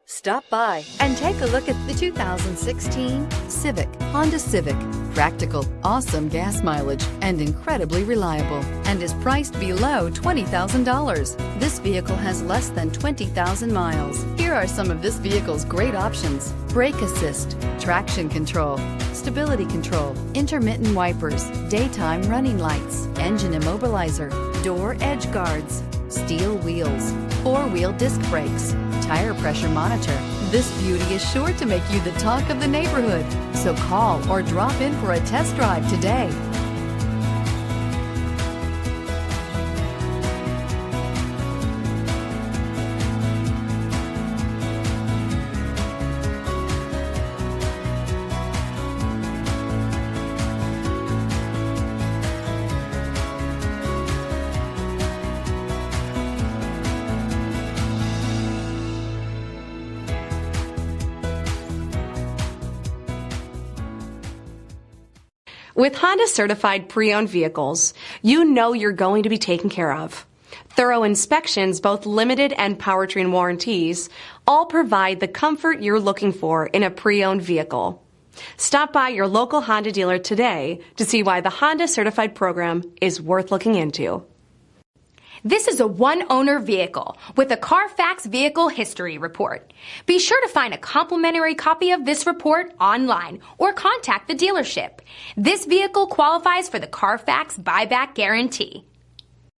Stop by and take a look at the 2016 Honda Civic. Practical, awesome gas mileage, and incredibly reliable, and is priced below $20,000. This vehicle has less than 20,000 miles. Here are some of this vehicle's great options: brake assist, traction control, stability control, intermittent wipers, daytime running lights, engine immobilizer, door edge guards, steel wheels, four-wheel disc brakes, tire pressure monitor. This beauty is sure to make you the talk of the neighborhood. So call or drop in for a test drive today. With Honda certified pre-owned vehicles, you know you're going to be taken care of. Thorough inspections, both limited and powertrain warranties, all provide the comfort you're looking for in a pre-owned vehicle. Stop by your local Honda dealer today to see why the Honda certified program is worth looking into. This is a one-owner vehicle with a Carfax Vehicle History Report. Be sure to find a complimentary copy of this report online or contact the dealership. This vehicle qualifies for the Carfax Buyback Guarantee.